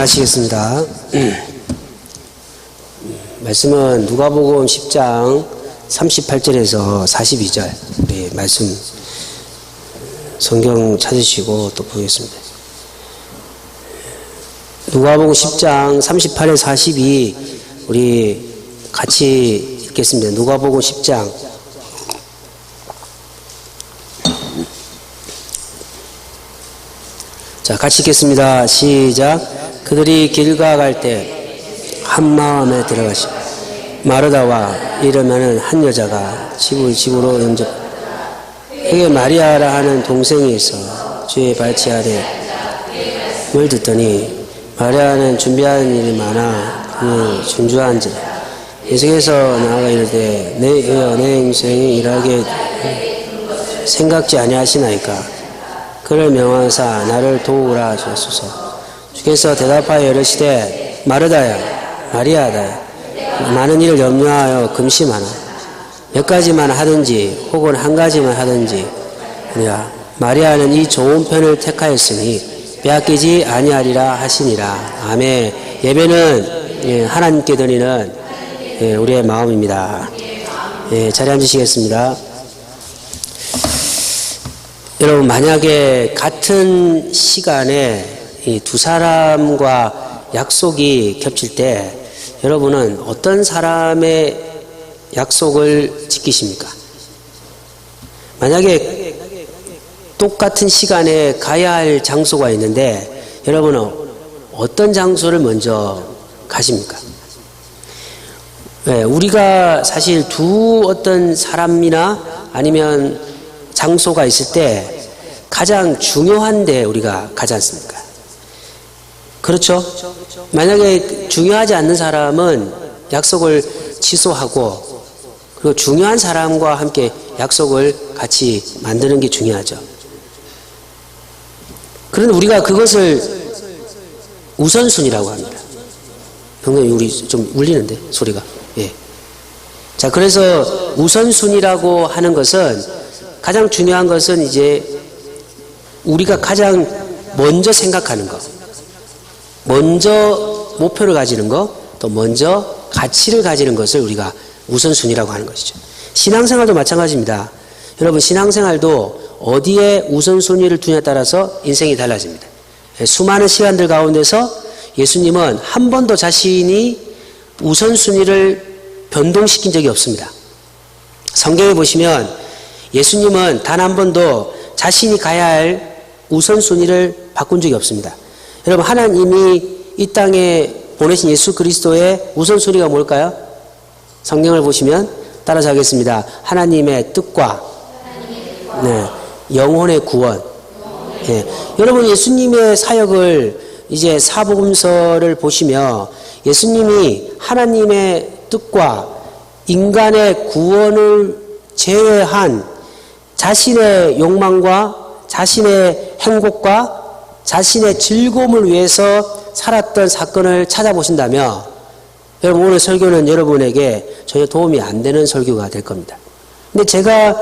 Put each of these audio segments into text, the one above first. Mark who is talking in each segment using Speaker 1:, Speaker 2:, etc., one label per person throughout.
Speaker 1: 일어나시겠습니다. 말씀은 누가복음 10장 38절에서 42절 우리 말씀 성경 찾으시고 또 보겠습니다. 누가복음 10장 38에서 42 우리 같이 읽겠습니다. 누가복음 10장 자, 같이 읽겠습니다. 시작. 그들이 길가 갈 때 한 마음에 들어가시고 마르다와 이르면은 한 여자가 집으로 영접 그게 마리아라 하는 동생이 있어 주의 발치 아래 뭘 듣더니 마리아는 준비하는 일이 많아 그는 준주한지라 예수께서 나아가 이르되 내 인생이 일하게 생각지 아니하시나이까 그를 명하사 나를 도우라 하셨소서. 주께서 대답하여 이르시되 마르다야 마리아다 많은 일을 염려하여 금심하나 몇 가지만 하든지 혹은 한 가지만 하든지 아니라 마리아는 이 좋은 편을 택하였으니 빼앗기지 아니하리라 하시니라. 아멘. 예배는 하나님께 드리는 우리의 마음입니다. 자리에 앉으시겠습니다. 여러분, 만약에 같은 시간에 이 두 사람과 약속이 겹칠 때 여러분은 어떤 사람의 약속을 지키십니까? 만약에 똑같은 시간에 가야 할 장소가 있는데 여러분은 어떤 장소를 먼저 가십니까? 우리가 사실 두 어떤 사람이나 아니면 장소가 있을 때 가장 중요한 데 우리가 가지 않습니까? 그렇죠? 만약에 중요하지 않는 사람은 약속을 취소하고 그리고 중요한 사람과 함께 약속을 같이 만드는 게 중요하죠. 그런데 우리가 그것을 우선순위라고 합니다. 형님, 우리 좀 울리는데 소리가. 예. 자, 그래서 우선순위라고 하는 것은 가장 중요한 것은 이제 우리가 가장 먼저 생각하는 것, 먼저 목표를 가지는 것, 또 먼저 가치를 가지는 것을 우리가 우선순위라고 하는 것이죠. 신앙생활도 마찬가지입니다. 여러분, 신앙생활도 어디에 우선순위를 두냐에 따라서 인생이 달라집니다. 수많은 시간들 가운데서 예수님은 한 번도 자신이 우선순위를 변동시킨 적이 없습니다. 성경에 보시면 예수님은 단 한 번도 자신이 가야 할 우선순위를 바꾼 적이 없습니다. 여러분, 하나님이 이 땅에 보내신 예수 그리스도의 우선순위가 뭘까요? 성경을 보시면 따라서 하겠습니다. 하나님의 뜻과 영혼의 구원. 여러분, 예수님의 사역을 이제 사복음서를 보시며 예수님이 하나님의 뜻과 인간의 구원을 제외한 자신의 욕망과 자신의 행복과 자신의 즐거움을 위해서 살았던 사건을 찾아보신다면 여러분, 오늘 설교는 여러분에게 전혀 도움이 안 되는 설교가 될 겁니다. 근데 제가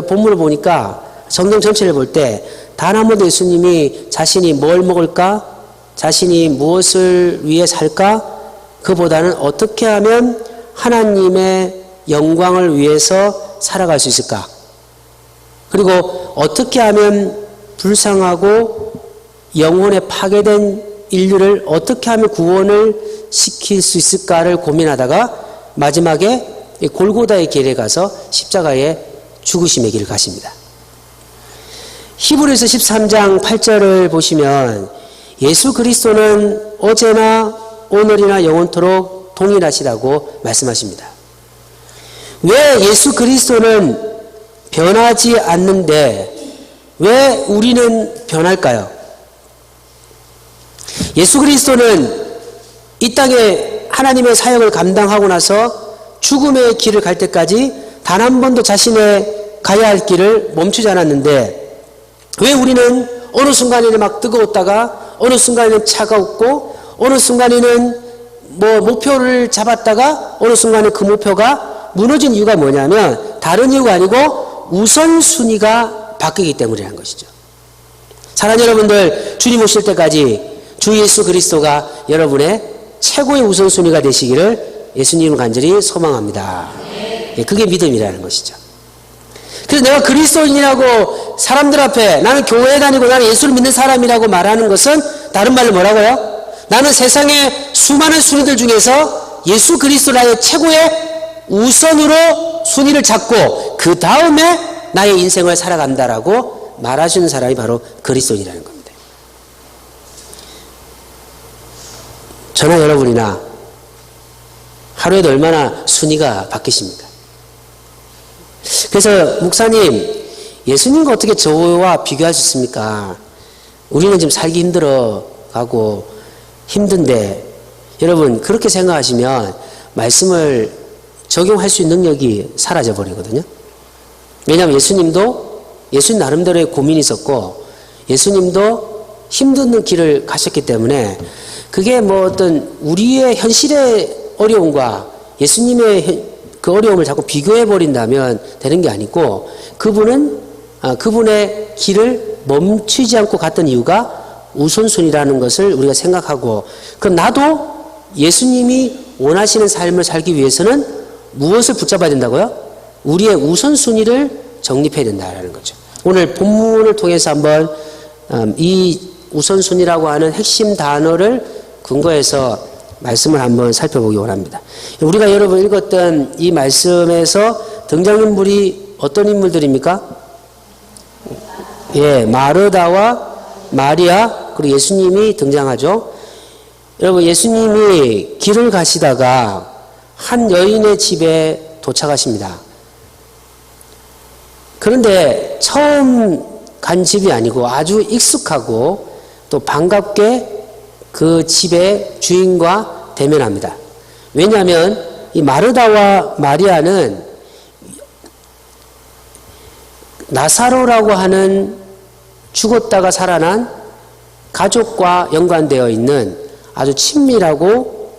Speaker 1: 본문을 보니까 성경 전체를 볼 때 단 한 번도 예수님이 자신이 뭘 먹을까? 자신이 무엇을 위해 살까? 그보다는 어떻게 하면 하나님의 영광을 위해서 살아갈 수 있을까? 그리고 어떻게 하면 불쌍하고 영혼에 파괴된 인류를 어떻게 하면 구원을 시킬 수 있을까를 고민하다가 마지막에 골고다의 길에 가서 십자가의 죽으심의 길을 가십니다. 히브리서 13장 8절을 보시면 예수 그리스도는 어제나 오늘이나 영원토록 동일하시다고 말씀하십니다. 왜 예수 그리스도는 변하지 않는데 왜 우리는 변할까요? 예수 그리스도는 이 땅에 하나님의 사역을 감당하고 나서 죽음의 길을 갈 때까지 단 한 번도 자신의 가야 할 길을 멈추지 않았는데 왜 우리는 어느 순간에는 막 뜨거웠다가 어느 순간에는 차가웠고 어느 순간에는 목표를 잡았다가 어느 순간에 그 목표가 무너진 이유가 뭐냐면 다른 이유가 아니고 우선순위가 바뀌기 때문이라는 것이죠. 사랑하는 여러분들, 주님 오실 때까지 주 예수 그리스도가 여러분의 최고의 우선순위가 되시기를 예수님을 간절히 소망합니다. 예, 그게 믿음이라는 것이죠. 그래서 내가 그리스도인이라고 사람들 앞에 나는 교회에 다니고 나는 예수를 믿는 사람이라고 말하는 것은 다른 말로 뭐라고요? 나는 세상의 수많은 순위들 중에서 예수 그리스도라의 최고의 우선으로 순위를 잡고 그 다음에 나의 인생을 살아간다라고 말하시는 사람이 바로 그리스도인이라는 겁니다. 저나 여러분이나 하루에도 얼마나 순위가 바뀌십니까? 그래서 목사님, 예수님과 어떻게 저와 비교할 수 있습니까? 우리는 지금 살기 힘들어가고 힘든데, 여러분 그렇게 생각하시면 말씀을 적용할 수 있는 능력이 사라져 버리거든요. 왜냐하면 예수님 나름대로의 고민이 있었고 예수님도 힘든 길을 가셨기 때문에 그게 뭐 어떤 우리의 현실의 어려움과 예수님의 그 어려움을 자꾸 비교해 버린다면 되는 게 아니고 그분의 길을 멈추지 않고 갔던 이유가 우선순위라는 것을 우리가 생각하고, 그럼 나도 예수님이 원하시는 삶을 살기 위해서는 무엇을 붙잡아야 된다고요? 우리의 우선순위를 정립해야 된다는 거죠. 오늘 본문을 통해서 한번 이 우선순위라고 하는 핵심 단어를 근거해서 말씀을 한번 살펴보기 원합니다. 우리가 여러분 읽었던 이 말씀에서 등장인물이 어떤 인물들입니까? 예, 마르다와 마리아 그리고 예수님이 등장하죠. 여러분 예수님이 길을 가시다가 한 여인의 집에 도착하십니다. 그런데 처음 간 집이 아니고 아주 익숙하고 또 반갑게 그 집의 주인과 대면합니다. 왜냐하면 이 마르다와 마리아는 나사로라고 하는 죽었다가 살아난 가족과 연관되어 있는 아주 친밀하고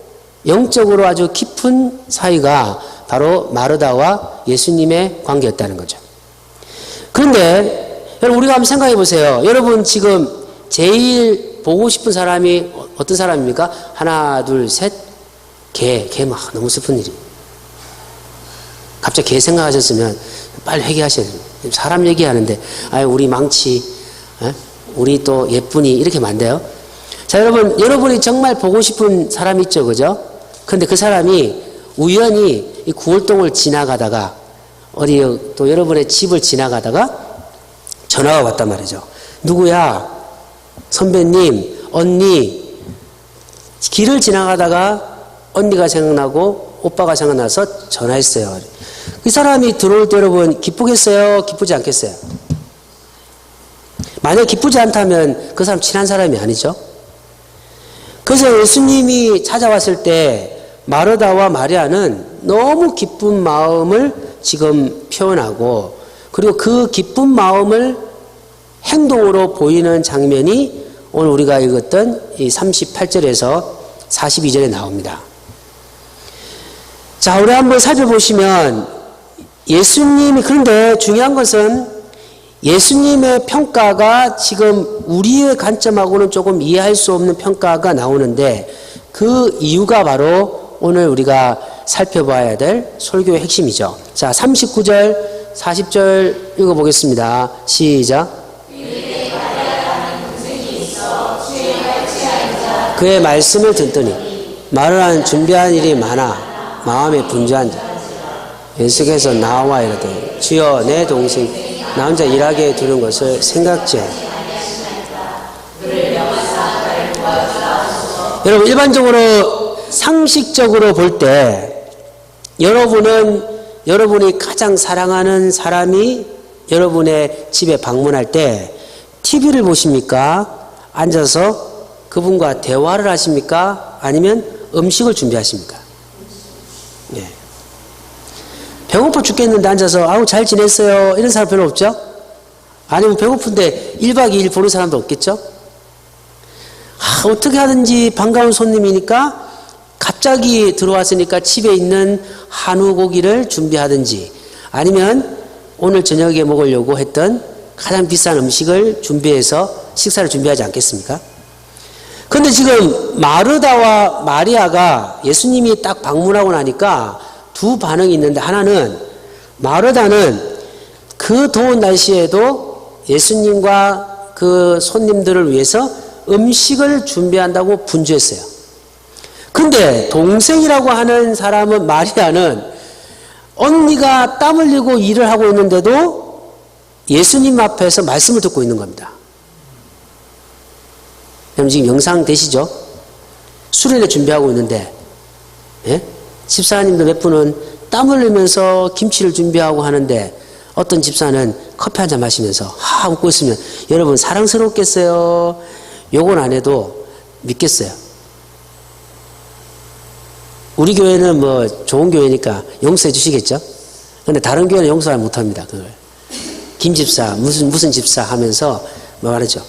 Speaker 1: 영적으로 아주 깊은 사이가 바로 마르다와 예수님의 관계였다는 거죠. 그런데 여러분 우리가 한번 생각해 보세요. 여러분 지금 제일 보고 싶은 사람이 어떤 사람입니까? 하나, 둘, 셋. 개 막 너무 슬픈 일이. 갑자기 개 생각하셨으면 빨리 회개하셔야 됩니다. 사람 얘기하는데 아유 우리 망치, 우리 또 예쁜이 이렇게 하면 안 돼요. 자 여러분이 정말 보고 싶은 사람이 있죠, 그죠? 근데 그 사람이 우연히 이 구월동을 지나가다가 어디 또 여러분의 집을 지나가다가 전화가 왔단 말이죠. 누구야? 선배님, 언니. 길을 지나가다가 언니가 생각나고 오빠가 생각나서 전화했어요. 이 사람이 들어올 때 여러분 기쁘겠어요? 기쁘지 않겠어요? 만약 기쁘지 않다면 그 사람 친한 사람이 아니죠. 그래서 예수님이 찾아왔을 때 마르다와 마리아는 너무 기쁜 마음을 지금 표현하고 그리고 그 기쁜 마음을 행동으로 보이는 장면이 오늘 우리가 읽었던 이 38절에서 42절에 나옵니다. 자, 우리 한번 살펴보시면 예수님이, 그런데 중요한 것은 예수님의 평가가 지금 우리의 관점하고는 조금 이해할 수 없는 평가가 나오는데 그 이유가 바로 오늘 우리가 살펴봐야 될 설교의 핵심이죠. 자, 39절, 40절 읽어보겠습니다. 시작. 그의 말씀을 듣더니 말을 준비한 일이 많아 마음에 분주한 자. 예수께서 나와 이르되 주여 내 동생 나 혼자 일하게 두는 것을 생각지 않아. 여러분 일반적으로 상식적으로 볼 때 여러분이 가장 사랑하는 사람이 여러분의 집에 방문할 때 TV를 보십니까? 앉아서 그분과 대화를 하십니까? 아니면 음식을 준비하십니까? 네. 배고파 죽겠는데 앉아서 아우 잘 지냈어요 이런 사람 별로 없죠? 아니면 배고픈데 1박 2일 보는 사람도 없겠죠? 어떻게 하든지 반가운 손님이니까 갑자기 들어왔으니까 집에 있는 한우 고기를 준비하든지 아니면 오늘 저녁에 먹으려고 했던 가장 비싼 음식을 준비해서 식사를 준비하지 않겠습니까? 근데 지금 마르다와 마리아가 예수님이 딱 방문하고 나니까 두 반응이 있는데, 하나는 마르다는 그 더운 날씨에도 예수님과 그 손님들을 위해서 음식을 준비한다고 분주했어요. 근데 동생이라고 하는 사람은, 마리아는 언니가 땀 흘리고 일을 하고 있는데도 예수님 앞에서 말씀을 듣고 있는 겁니다. 여러분 지금 영상 되시죠? 수련회 준비하고 있는데, 예? 집사님들 몇 분은 땀 흘리면서 김치를 준비하고 하는데, 어떤 집사는 커피 한잔 마시면서 웃고 있으면 여러분 사랑스럽겠어요? 욕은 안 해도 믿겠어요? 우리 교회는 뭐 좋은 교회니까 용서해 주시겠죠? 근데 다른 교회는 용서를 못합니다. 그걸. 김 집사, 무슨 집사 하면서 뭐 말하죠.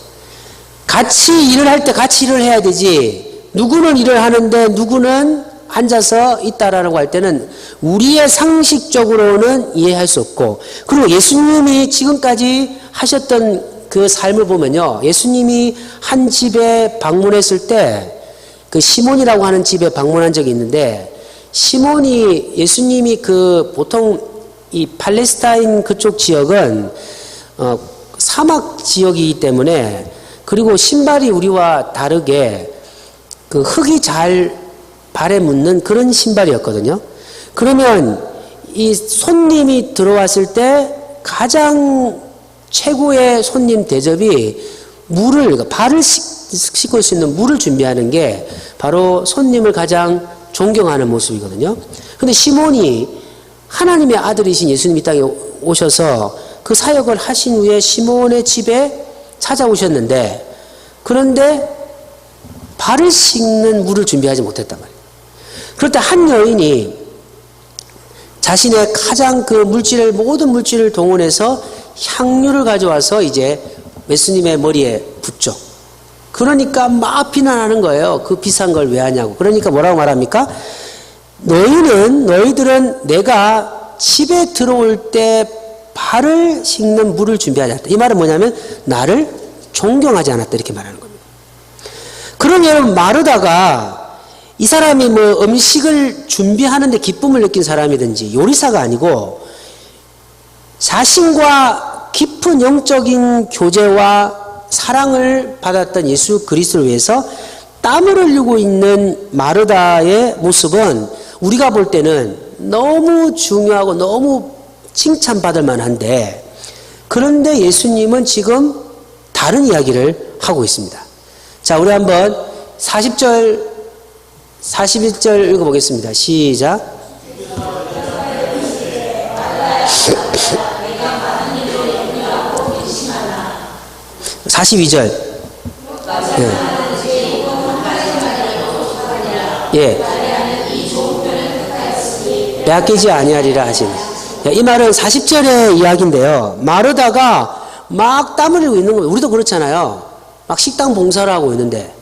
Speaker 1: 같이 일을 할 때 같이 일을 해야 되지. 누구는 일을 하는데 누구는 앉아서 있다라고 할 때는 우리의 상식적으로는 이해할 수 없고, 그리고 예수님이 지금까지 하셨던 그 삶을 보면요, 예수님이 한 집에 방문했을 때 그 시몬이라고 하는 집에 방문한 적이 있는데, 시몬이 예수님이 그 보통 이 팔레스타인 그쪽 지역은 사막 지역이기 때문에, 그리고 신발이 우리와 다르게 그 흙이 잘 발에 묻는 그런 신발이었거든요. 그러면 이 손님이 들어왔을 때 가장 최고의 손님 대접이 물을, 발을 씻을 수 있는 물을 준비하는 게 바로 손님을 가장 존경하는 모습이거든요. 근데 시몬이 하나님의 아들이신 예수님이 땅에 오셔서 그 사역을 하신 후에 시몬의 집에 찾아오셨는데, 그런데 발을 씻는 물을 준비하지 못했단 말이에요. 그럴 때 한 여인이 자신의 가장 그 물질을, 모든 물질을 동원해서 향유를 가져와서 이제 예수님의 머리에 붓죠. 그러니까 막 비난하는 거예요. 그 비싼 걸 왜 하냐고. 그러니까 뭐라고 말합니까? 너희들은 내가 집에 들어올 때 발을 씻는 물을 준비하지 않았다. 이 말은 뭐냐면 나를 존경하지 않았다, 이렇게 말하는 겁니다. 그럼 여러분, 마르다가 이 사람이 뭐 음식을 준비하는데 기쁨을 느낀 사람이든지 요리사가 아니고 자신과 깊은 영적인 교제와 사랑을 받았던 예수 그리스도를 위해서 땀을 흘리고 있는 마르다의 모습은 우리가 볼 때는 너무 중요하고 너무 칭찬받을 만한데, 그런데 예수님은 지금 다른 이야기를 하고 있습니다. 자, 우리 한번 40절, 41절 읽어보겠습니다. 시작. 42절. 예. 빼앗기지 아니하리라 하시네. 이 말은 40절의 이야기인데요. 마르다가 막 땀 흘리고 있는 거예요. 우리도 그렇잖아요. 막 식당 봉사를 하고 있는데,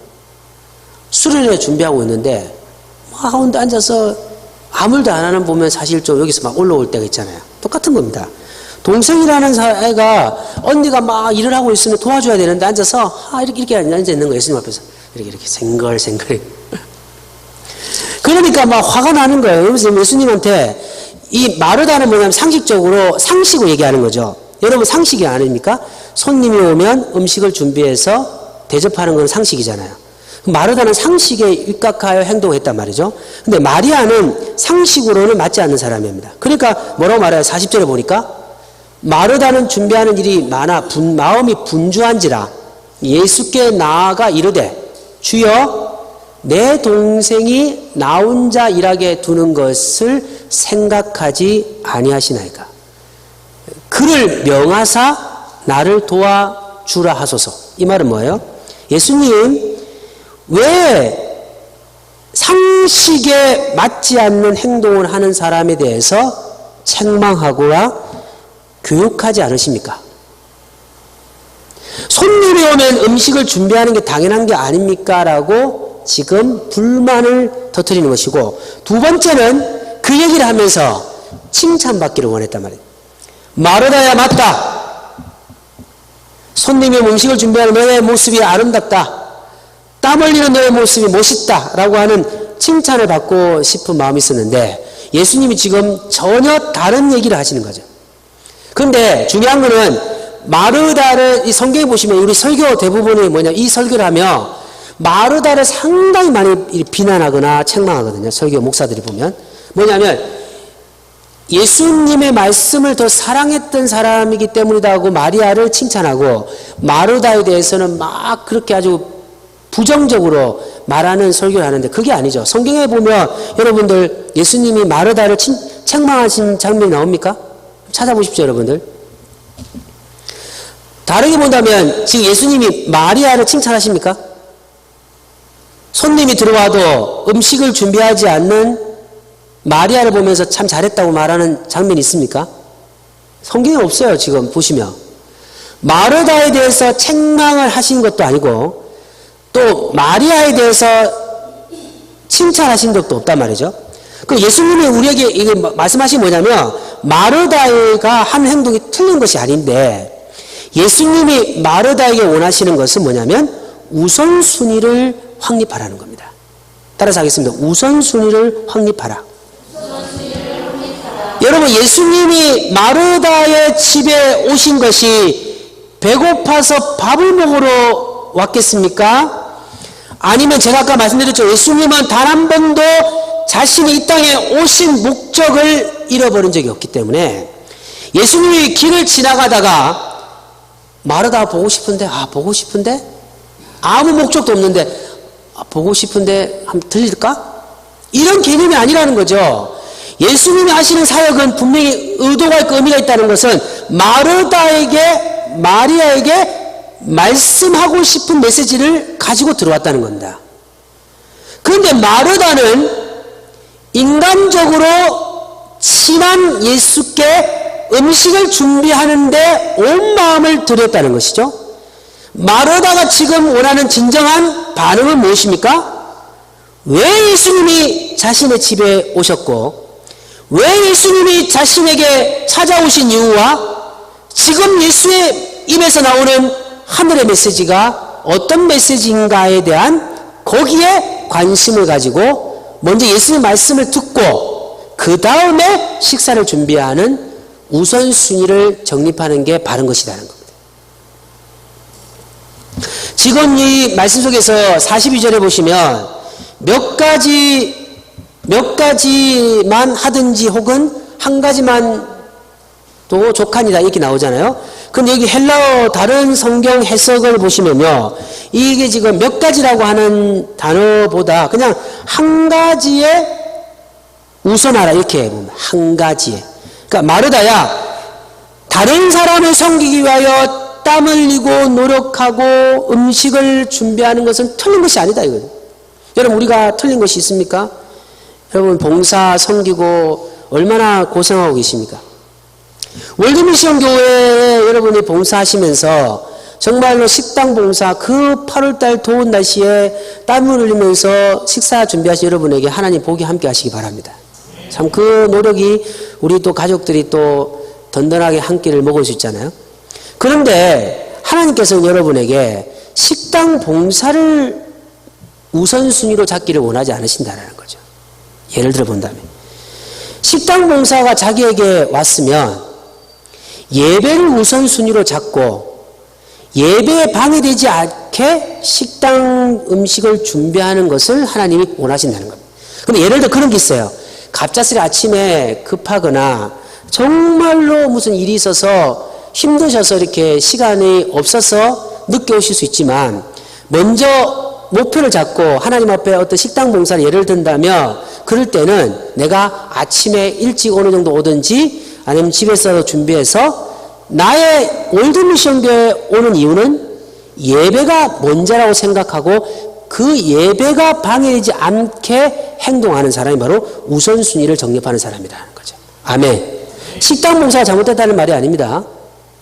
Speaker 1: 수련회 준비하고 있는데, 막 혼자 앉아서 아무 일도 안 하는 보면 사실 좀 여기서 막 올라올 때가 있잖아요. 똑같은 겁니다. 동생이라는 애가 언니가 막 일을 하고 있으면 도와줘야 되는데 앉아서 이렇게 앉아 있는 거예요. 예수님 앞에서 이렇게 생글생글. 그러니까 막 화가 나는 거예요. 그래서 예수님한테, 이 마르다는 뭐냐면 상식적으로 상식을 얘기하는 거죠. 여러분 상식이 아닙니까? 손님이 오면 음식을 준비해서 대접하는 건 상식이잖아요. 마르다는 상식에 입각하여 행동했단 말이죠. 근데 마리아는 상식으로는 맞지 않는 사람입니다. 그러니까 뭐라고 말해요? 40절에 보니까 마르다는 준비하는 일이 많아 마음이 분주한지라 예수께 나아가 이르되 주여 내 동생이 나 혼자 일하게 두는 것을 생각하지 아니하시나이까. 그를 명하사 나를 도와주라 하소서. 이 말은 뭐예요? 예수님 왜 상식에 맞지 않는 행동을 하는 사람에 대해서 책망하거나 교육하지 않으십니까? 손님이 오면 음식을 준비하는 게 당연한 게 아닙니까? 라고 지금 불만을 터뜨리는 것이고, 두 번째는 그 얘기를 하면서 칭찬받기를 원했단 말이에요. 마르다야 맞다. 손님이 음식을 준비하는 너의 모습이 아름답다. 땀 흘리는 너의 모습이 멋있다라고 하는 칭찬을 받고 싶은 마음이 있었는데 예수님이 지금 전혀 다른 얘기를 하시는 거죠. 그런데 중요한 거는 마르다를 이 성경에 보시면 우리 설교 대부분이 뭐냐, 이 설교를 하면 마르다를 상당히 많이 비난하거나 책망하거든요. 설교 목사들이 보면 뭐냐면 예수님의 말씀을 더 사랑했던 사람이기 때문이다 하고 마리아를 칭찬하고 마르다에 대해서는 막 그렇게 아주 부정적으로 말하는 설교를 하는데 그게 아니죠. 성경에 보면 여러분들 예수님이 마르다를 책망하신 장면이 나옵니까? 찾아보십시오, 여러분들. 다르게 본다면 지금 예수님이 마리아를 칭찬하십니까? 손님이 들어와도 음식을 준비하지 않는 마리아를 보면서 참 잘했다고 말하는 장면이 있습니까? 성경에 없어요. 지금 보시면 마르다에 대해서 책망을 하신 것도 아니고 또 마리아에 대해서 칭찬하신 적도 없단 말이죠. 그 예수님이 우리에게 이게 말씀하신 뭐냐면 마르다가 한 행동이 틀린 것이 아닌데 예수님이 마르다에게 원하시는 것은 뭐냐면 우선순위를 확립하라는 겁니다. 따라서 하겠습니다. 우선순위를 확립하라. 여러분, 예수님이 마르다의 집에 오신 것이 배고파서 밥을 먹으러 왔겠습니까? 아니면 제가 아까 말씀드렸죠. 예수님은 단 한 번도 자신이 이 땅에 오신 목적을 잃어버린 적이 없기 때문에 예수님이 길을 지나가다가 마르다 보고 싶은데 보고 싶은데 아무 목적도 없는데 보고 싶은데 한번 들릴까? 이런 개념이 아니라는 거죠. 예수님이 하시는 사역은 분명히 의도가 있고 의미가 있다는 것은 마리아에게 말씀하고 싶은 메시지를 가지고 들어왔다는 겁니다. 그런데 마르다는 인간적으로 친한 예수께 음식을 준비하는데 온 마음을 들였다는 것이죠. 마르다가 지금 원하는 진정한 반응은 무엇입니까? 왜 예수님이 자신의 집에 오셨고 왜 예수님이 자신에게 찾아오신 이유와 지금 예수의 입에서 나오는 하늘의 메시지가 어떤 메시지인가에 대한 거기에 관심을 가지고 먼저 예수님의 말씀을 듣고 그 다음에 식사를 준비하는 우선순위를 정립하는 게 바른 것이라는 겁니다. 지금 이 말씀 속에서 42절에 보시면 몇 가지만 하든지 혹은 한 가지만 도 족하니다 이렇게 나오잖아요. 근데 여기 헬라어 다른 성경 해석을 보시면요. 이게 지금 몇 가지라고 하는 단어보다 그냥 한 가지에 우선하라 이렇게 봅니다. 한 가지에. 그러니까 마르다야 다른 사람을 섬기기 위하여 땀 흘리고 노력하고 음식을 준비하는 것은 틀린 것이 아니다 이거죠. 여러분 우리가 틀린 것이 있습니까? 여러분 봉사 섬기고 얼마나 고생하고 계십니까? 월드미션 교회에 여러분이 봉사하시면서 정말로 식당 봉사 그 8월달 더운 날씨에 땀을 흘리면서 식사 준비하신 여러분에게 하나님 복이 함께 하시기 바랍니다. 참 그 노력이 우리 또 가족들이 또 든든하게 한 끼를 먹을 수 있잖아요. 그런데 하나님께서는 여러분에게 식당 봉사를 우선순위로 잡기를 원하지 않으신다는 거죠. 예를 들어 본다면 식당 봉사가 자기에게 왔으면 예배를 우선순위로 잡고 예배에 방해되지 않게 식당 음식을 준비하는 것을 하나님이 원하신다는 겁니다. 근데 예를 들어 그런 게 있어요. 갑작스레 아침에 급하거나 정말로 무슨 일이 있어서 힘드셔서 이렇게 시간이 없어서 늦게 오실 수 있지만 먼저 목표를 잡고 하나님 앞에 어떤 식당 봉사를 예를 든다면 그럴 때는 내가 아침에 일찍 어느 정도 오든지 아니면 집에서 준비해서 나의 월드미션교회에 오는 이유는 예배가 먼저라고 생각하고 그 예배가 방해되지 않게 행동하는 사람이 바로 우선순위를 정립하는 사람이라는 거죠. 아멘. 식당 봉사가 잘못됐다는 말이 아닙니다.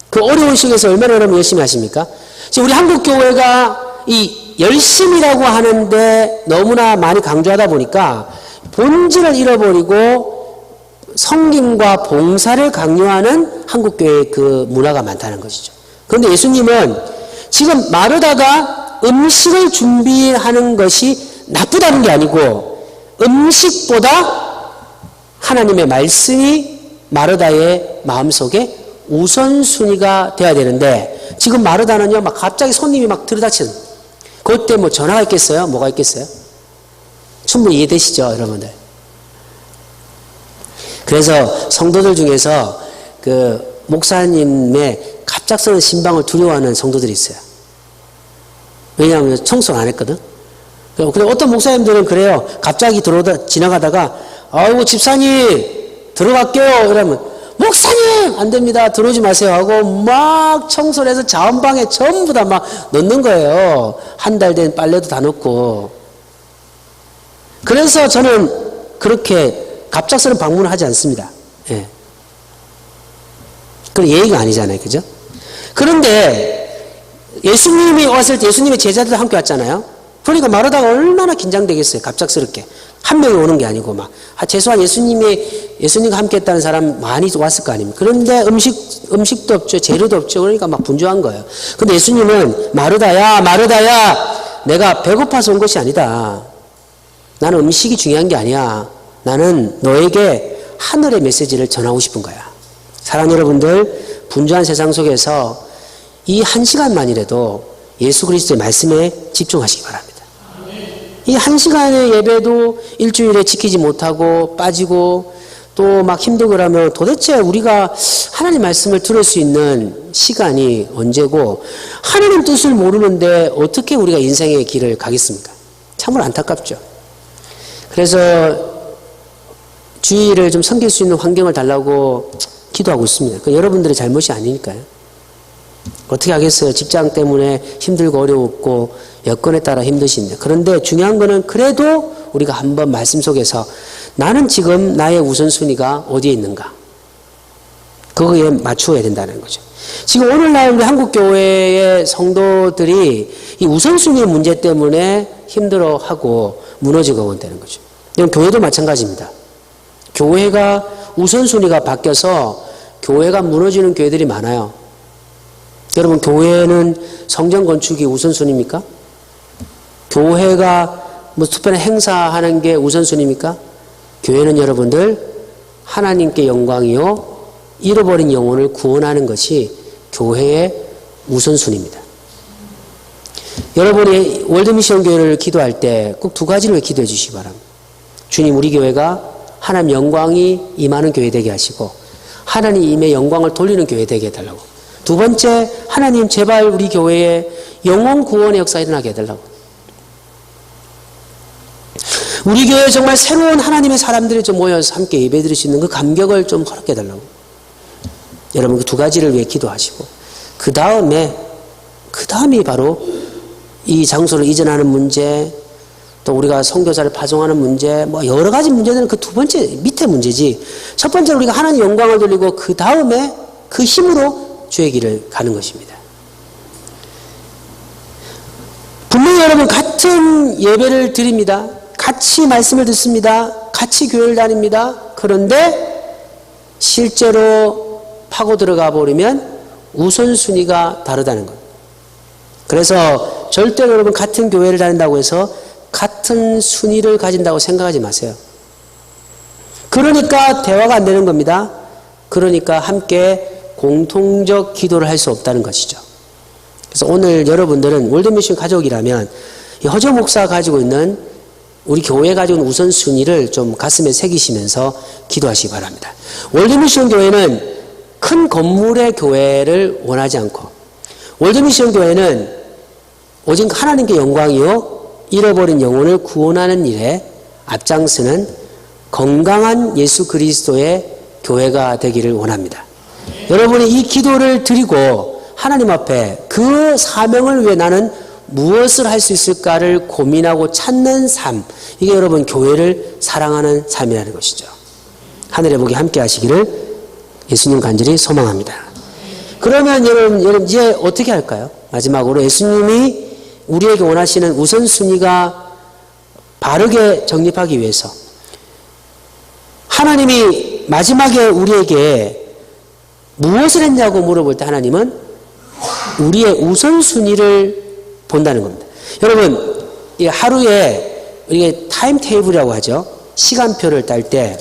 Speaker 1: 그 어려운 시기에서 얼마나 여러분 열심히 하십니까? 지금 우리 한국교회가 이 열심이라고 하는데 너무나 많이 강조하다 보니까 본질을 잃어버리고 성김과 봉사를 강요하는 한국교회의 그 문화가 많다는 것이죠. 그런데 예수님은 지금 마르다가 음식을 준비하는 것이 나쁘다는 게 아니고 음식보다 하나님의 말씀이 마르다의 마음속에 우선순위가 돼야 되는데 지금 마르다는요 막 갑자기 손님이 막 들이닥치는 그때 뭐 전화가 있겠어요? 뭐가 있겠어요? 충분히 이해되시죠 여러분들? 그래서 성도들 중에서 그 목사님의 갑작스러운 신방을 두려워하는 성도들이 있어요. 왜냐하면 청소를 안 했거든. 근데 어떤 목사님들은 그래요. 갑자기 지나가다가 아이고 집사님 들어갈게요 이러면 목사님 안 됩니다 들어오지 마세요 하고 막 청소를 해서 자원방에 전부 다 막 넣는 거예요. 한 달 된 빨래도 다 넣고. 그래서 저는 그렇게 갑작스러운 방문을 하지 않습니다. 예. 그건 예의가 아니잖아요. 그죠? 그런데 예수님이 왔을 때 예수님의 제자들도 함께 왔잖아요. 그러니까 마르다가 얼마나 긴장되겠어요. 갑작스럽게. 한 명이 오는 게 아니고 막. 최소한 예수님과 함께 했다는 사람 많이 왔을 거 아닙니까? 그런데 음식도 없죠. 재료도 없죠. 그러니까 막 분주한 거예요. 근데 예수님은 마르다야, 내가 배고파서 온 것이 아니다. 나는 음식이 중요한 게 아니야. 나는 너에게 하늘의 메시지를 전하고 싶은 거야. 사랑하는 여러분들, 분주한 세상 속에서 이 1시간만이라도 예수 그리스도의 말씀에 집중하시기 바랍니다. 이 1시간의 예배도 일주일에 지키지 못하고 빠지고 또 막 힘들고 그러면 도대체 우리가 하나님 말씀을 들을 수 있는 시간이 언제고 하나님 뜻을 모르는데 어떻게 우리가 인생의 길을 가겠습니까? 참으로 안타깝죠. 그래서 주일을 좀 섬길 수 있는 환경을 달라고 기도하고 있습니다. 그 여러분들의 잘못이 아니니까요. 어떻게 하겠어요? 직장 때문에 힘들고 어려웠고 여건에 따라 힘드신데. 그런데 중요한 거는 그래도 우리가 한번 말씀 속에서 나는 지금 나의 우선순위가 어디에 있는가? 그거에 맞추어야 된다는 거죠. 지금 오늘날 우리 한국교회의 성도들이 이 우선순위 문제 때문에 힘들어하고 무너지고 있다는 거죠. 이건 교회도 마찬가지입니다. 교회가 우선순위가 바뀌어서 교회가 무너지는 교회들이 많아요. 여러분 교회는 성전 건축이 우선순위입니까? 교회가 뭐 특별한 행사하는 게 우선순위입니까? 교회는 여러분들 하나님께 영광이요 잃어버린 영혼을 구원하는 것이 교회의 우선순위입니다. 여러분이 월드미션 교회를 기도할 때 꼭 두 가지를 기도해 주시기 바랍니다. 주님 우리 교회가 하나님 영광이 임하는 교회 되게 하시고 하나님의 영광을 돌리는 교회 되게 해달라고. 두 번째, 하나님 제발 우리 교회에 영혼 구원의 역사가 일어나게 해달라고. 우리 교회에 정말 새로운 하나님의 사람들이 좀 모여서 함께 예배드릴 수 있는 그 감격을 좀 허락해 달라고. 여러분 그 두 가지를 위해 기도하시고 그 다음이 바로 이 장소를 이전하는 문제, 또 우리가 선교사를 파송하는 문제, 뭐 여러 가지 문제들은 그 두 번째 밑에 문제지. 첫 번째로 우리가 하나님 영광을 돌리고 그 다음에 그 힘으로 주의 길을 가는 것입니다. 분명히 여러분 같은 예배를 드립니다. 같이 말씀을 듣습니다. 같이 교회를 다닙니다. 그런데 실제로 파고 들어가 버리면 우선순위가 다르다는 것. 그래서 절대로 여러분 같은 교회를 다닌다고 해서 같은 순위를 가진다고 생각하지 마세요. 그러니까 대화가 안 되는 겁니다. 그러니까 함께 공통적 기도를 할 수 없다는 것이죠. 그래서 오늘 여러분들은 월드미션 가족이라면 허저 목사가 가지고 있는 우리 교회가 가지고 있는 우선순위를 좀 가슴에 새기시면서 기도하시기 바랍니다. 월드미션 교회는 큰 건물의 교회를 원하지 않고 월드미션 교회는 오직 하나님께 영광이요 잃어버린 영혼을 구원하는 일에 앞장서는 건강한 예수 그리스도의 교회가 되기를 원합니다. 여러분이 이 기도를 드리고 하나님 앞에 그 사명을 위해 나는 무엇을 할 수 있을까를 고민하고 찾는 삶, 이게 여러분 교회를 사랑하는 삶이라는 것이죠. 하늘의 복이 함께 하시기를 예수님 간절히 소망합니다. 그러면 여러분 이제 어떻게 할까요? 마지막으로 예수님이 우리에게 원하시는 우선순위가 바르게 정립하기 위해서 하나님이 마지막에 우리에게 무엇을 했냐고 물어볼 때 하나님은 우리의 우선순위를 본다는 겁니다. 여러분, 이 하루에 이게 타임 테이블이라고 하죠. 시간표를 딸 때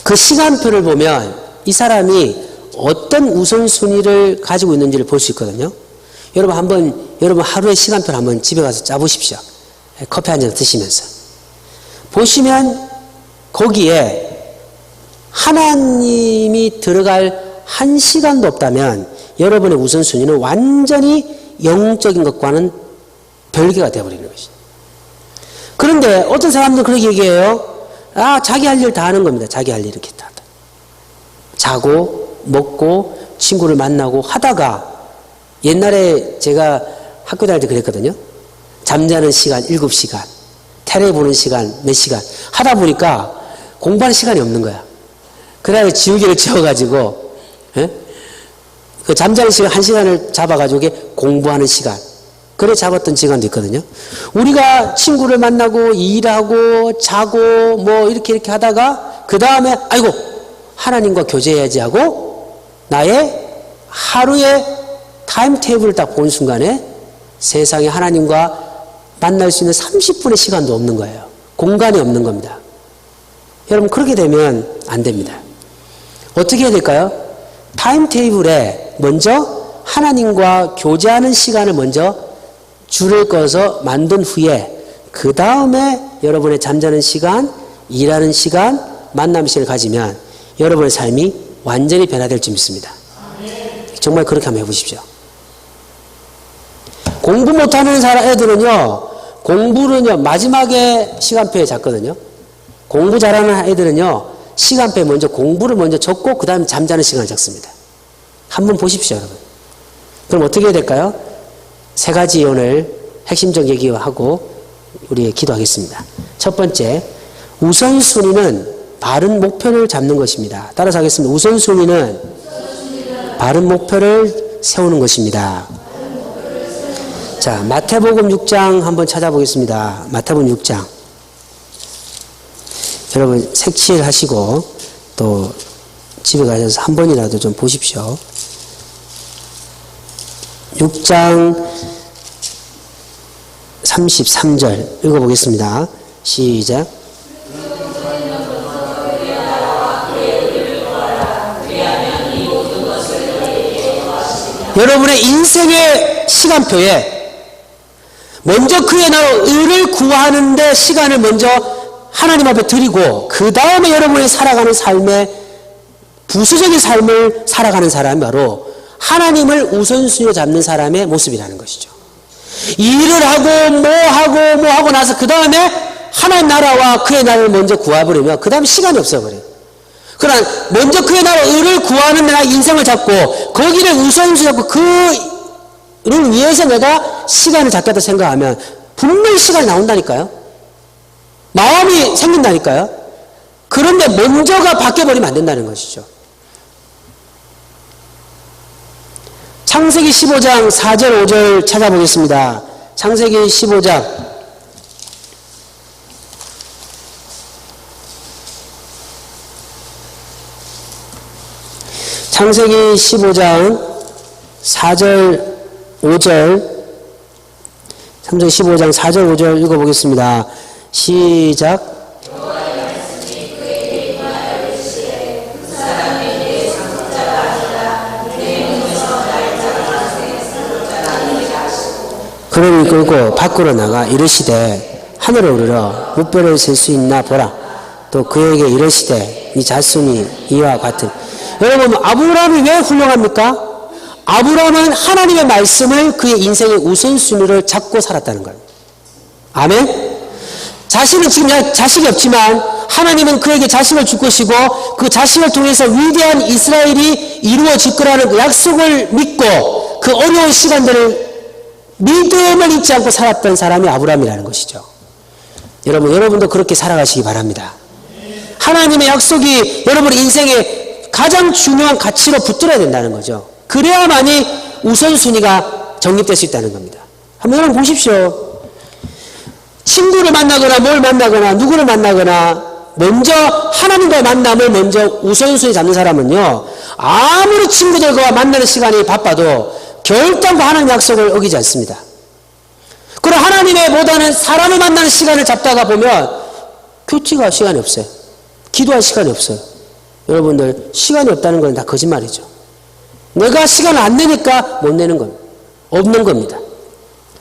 Speaker 1: 그 시간표를 보면 이 사람이 어떤 우선순위를 가지고 있는지를 볼 수 있거든요. 여러분 하루의 시간표를 한번 집에 가서 짜보십시오. 커피 한 잔 드시면서. 보시면 거기에 하나님이 들어갈 한 시간도 없다면 여러분의 우선순위는 완전히 영적인 것과는 별개가 되어버리는 것이죠. 그런데 어떤 사람들은 그렇게 얘기해요. 자기 할 일 다 하는 겁니다. 자기 할 일 이렇게 다. 자고 먹고 친구를 만나고 하다가 옛날에 제가 학교 다닐 때 그랬거든요. 잠자는 시간 7시간, 테레비 보는 시간 몇 시간 하다 보니까 공부하는 시간이 없는 거야. 그다음에 지우개를 채워가지고 그 잠자는 시간 1시간을 잡아가지고 공부하는 시간. 그래 잡았던 시간도 있거든요. 우리가 친구를 만나고 일하고 자고 뭐 이렇게 하다가 그 다음에 아이고 하나님과 교제해야지 하고 나의 하루의 타임테이블을 딱 본 순간에 세상에 하나님과 만날 수 있는 30분의 시간도 없는 거예요. 공간이 없는 겁니다. 여러분 그렇게 되면 안 됩니다. 어떻게 해야 될까요? 타임테이블에 먼저 하나님과 교제하는 시간을 먼저 줄을 꺼서 만든 후에 그 다음에 여러분의 잠자는 시간, 일하는 시간, 만남 시간을 가지면 여러분의 삶이 완전히 변화될 줄 믿습니다. 정말 그렇게 한번 해보십시오. 공부 못하는 애들은요, 공부는요 마지막에 시간표에 잡거든요. 공부 잘하는 애들은요 시간표에 먼저 공부를 먼저 적고 그 다음에 잠자는 시간을 적습니다. 한번 보십시오, 여러분. 그럼 어떻게 해야 될까요? 세 가지 오늘 핵심적 얘기하고 우리 기도하겠습니다. 첫 번째, 우선순위는 바른 목표를 잡는 것입니다. 따라서 하겠습니다. 우선순위는 바른 목표를 세우는 것입니다. 자, 마태복음 6장 한번 찾아보겠습니다. 마태복음 6장. 여러분 색칠하시고 또 집에 가셔서 한 번이라도 좀 보십시오. 6장 33절 읽어보겠습니다. 시작. 여러분의 인생의 시간표에 먼저 그의 나라 의를 구하는데 시간을 먼저 하나님 앞에 드리고 그 다음에 여러분이 살아가는 삶의 부수적인 삶을 살아가는 사람이 바로 하나님을 우선순위로 잡는 사람의 모습이라는 것이죠. 일을 하고 뭐 하고 나서 그 다음에 하나님 나라와 그의 나라를 먼저 구해버리면 그 다음에 시간이 없어버려요. 그러나 먼저 그의 나라 의를 구하는 내가 인생을 잡고 거기를 우선순위 잡고 그를 위해서 내가 시간을 잡겠다 생각하면 분명히 시간이 나온다니까요. 마음이 생긴다니까요. 그런데 먼저가 바뀌어버리면 안 된다는 것이죠. 창세기 15장 4절 5절 찾아보겠습니다. 창세기 15장 창세기 15장 4절 5절 창세기 15장 4절 5절 읽어보겠습니다. 시작. 그를 이끌고 밖으로 나가 이르시되 하늘에 오르러 무뼈를 셀 수 있나 보라. 또 그에게 이르시되 이 자손이 이와 같은. 여러분 아브라함이 왜 훌륭합니까? 아브라함은 하나님의 말씀을 그의 인생의 우선순위를 잡고 살았다는 거예요. 아멘? 자신은 지금 자식이 없지만 하나님은 그에게 자식을 줄 것이고 그 자식을 통해서 위대한 이스라엘이 이루어질 거라는 그 약속을 믿고 그 어려운 시간들을 믿음을 잊지 않고 살았던 사람이 아브라함이라는 것이죠. 여러분도 그렇게 살아가시기 바랍니다. 하나님의 약속이 여러분 인생의 가장 중요한 가치로 붙들어야 된다는 거죠. 그래야만이 우선순위가 정립될 수 있다는 겁니다. 한번 여러분 보십시오. 친구를 만나거나 뭘 만나거나 누구를 만나거나 먼저 하나님과의 만남을 먼저 우선순위 잡는 사람은요, 아무리 친구들과 만나는 시간이 바빠도 결단과 하나님의 약속을 어기지 않습니다. 그리고 하나님의 보다는 사람을 만나는 시간을 잡다가 보면 교치가 시간이 없어요. 기도할 시간이 없어요. 여러분들 시간이 없다는 건 다 거짓말이죠. 내가 시간을 안 내니까 못 내는 겁니다. 없는 겁니다.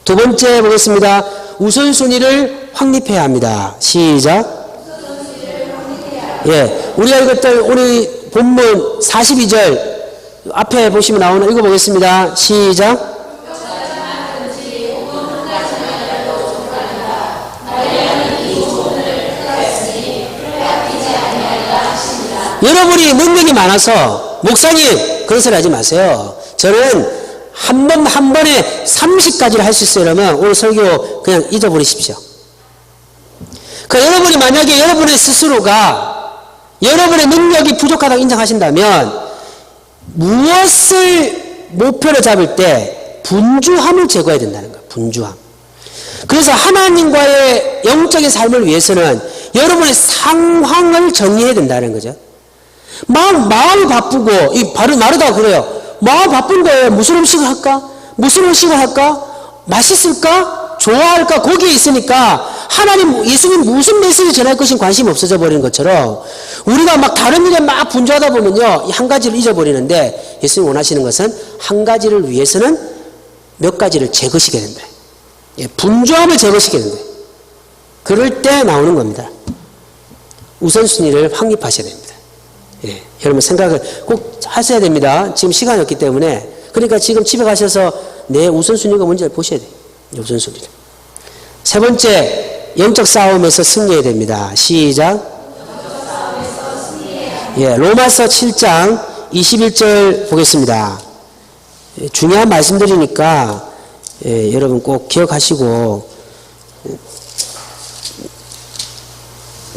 Speaker 1: 두 번째 보겠습니다. 우선순위를 확립해야 합니다. 시작. 예, 우리가 읽었던 우리 본문 42절 앞에 보시면 나오는 읽어보겠습니다. 시작. 여러분이 능력이 많아서 목사님 그런 소리 하지 마세요. 저는 한 번에 30가지를 할 수 있어요. 그러면 오늘 설교 그냥 잊어버리십시오. 그러니까 여러분이 만약에 여러분의 스스로가 여러분의 능력이 부족하다고 인정하신다면 무엇을 목표로 잡을 때 분주함을 제거해야 된다는 거예요. 분주함. 그래서 하나님과의 영적인 삶을 위해서는 여러분의 상황을 정리해야 된다는 거죠. 마음이 바쁘고, 마르다가 그래요. 마음 바쁜 거예요. 무슨 음식을 할까? 무슨 음식을 할까? 맛있을까? 좋아할까? 거기에 있으니까 하나님, 예수님 무슨 메시지 전할 것인 관심이 없어져 버리는 것처럼 우리가 막 다른 일에 막 분주하다 보면요. 한 가지를 잊어버리는데 예수님 원하시는 것은 한 가지를 위해서는 몇 가지를 제거시켜야 된다. 예, 분주함을 제거시켜야 된다. 그럴 때 나오는 겁니다. 우선순위를 확립하셔야 됩니다. 예, 여러분 생각을 꼭 하셔야 됩니다. 지금 시간이 없기 때문에. 그러니까 지금 집에 가셔서 내 우선순위가 뭔지 보셔야 돼요. 우선순위를. 세 번째, 영적 싸움에서 승리해야 됩니다. 시작. 예, 로마서 7장 21절 보겠습니다. 예, 중요한 말씀드리니까 예, 여러분 꼭 기억하시고.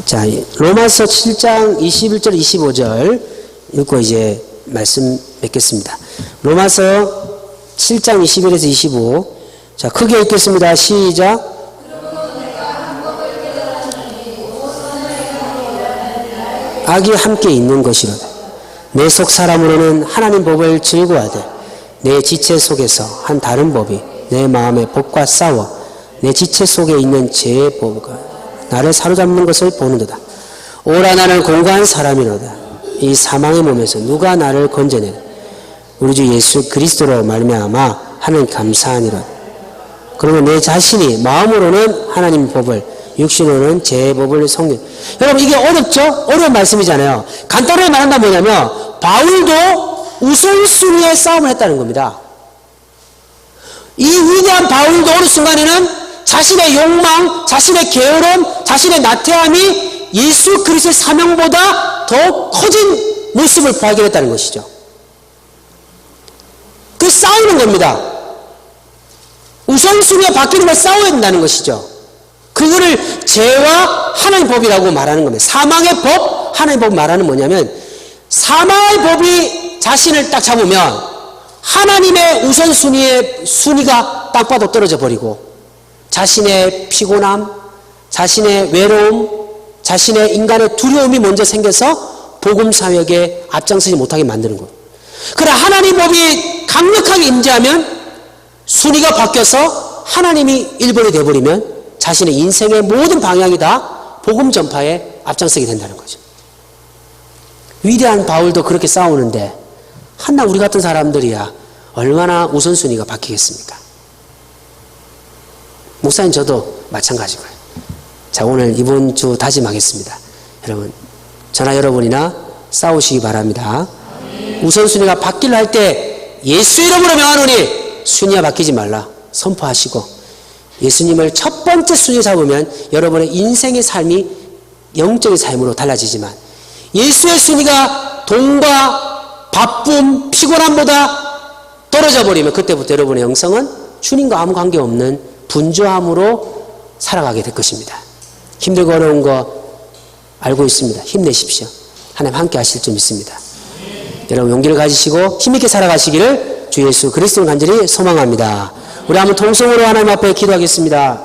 Speaker 1: 자, 로마서 7장 21절 25절 읽고 이제 말씀 맺겠습니다. 로마서 7장 21에서 25. 자, 크게 읽겠습니다. 시작. 악이 함께 있는 것이로다. 내 속 사람으로는 하나님 법을 즐거워하되 내 지체 속에서 한 다른 법이 내 마음의 법과 싸워 내 지체 속에 있는 죄의 법과 나를 사로잡는 것을 보는도다. 오라 나는 공고한 사람이로다. 이 사망의 몸에서 누가 나를 건져내나. 우리 주 예수 그리스도로 말미암아 하나님 감사하니라. 그러면 내 자신이 마음으로는 하나님 법을 육신으로는 제 법을 섬겨. 여러분 이게 어렵죠? 어려운 말씀이잖아요. 간단하게 말한다면 뭐냐면 바울도 우선순위의 싸움을 했다는 겁니다. 이 위대한 바울도 어느 순간에는 자신의 욕망, 자신의 게으름, 자신의 나태함이 예수 그리스도의 사명보다 더 커진 모습을 발견했다는 것이죠. 그 싸우는 겁니다. 우선순위가 바뀌는 걸 싸워야 된다는 것이죠. 그거를 죄와 하나님의 법이라고 말하는 겁니다. 사망의 법, 하나님의 법 말하는 뭐냐면 사망의 법이 자신을 딱 잡으면 하나님의 우선순위의 순위가 땅바닥 떨어져 버리고 자신의 피곤함, 자신의 외로움, 자신의 인간의 두려움이 먼저 생겨서 복음 사역에 앞장서지 못하게 만드는 거예요. 그러나 하나님 법이 강력하게 임재하면 순위가 바뀌어서 하나님이 1번이 되어버리면 자신의 인생의 모든 방향이 다 복음 전파에 앞장서게 된다는 거죠. 위대한 바울도 그렇게 싸우는데 한나 우리 같은 사람들이야 얼마나 우선순위가 바뀌겠습니까? 목사님 저도 마찬가지고요. 자, 오늘 이번 주 다짐하겠습니다. 여러분 저나 여러분이나 싸우시기 바랍니다. 우선순위가 바뀌려 할 때 예수 이름으로 명하노니 순위가 바뀌지 말라 선포하시고 예수님을 첫 번째 순위 잡으면 여러분의 인생의 삶이 영적인 삶으로 달라지지만 예수의 순위가 돈과 바쁨, 피곤함보다 떨어져 버리면 그때부터 여러분의 영성은 주님과 아무 관계없는 분주함으로 살아가게 될 것입니다. 힘들고 어려운 거 알고 있습니다. 힘내십시오. 하나님 함께 하실 줄 믿습니다. 여러분 용기를 가지시고 힘있게 살아가시기를 주 예수 그리스도를 간절히 소망합니다. 우리 한번 통성으로 하나님 앞에 기도하겠습니다.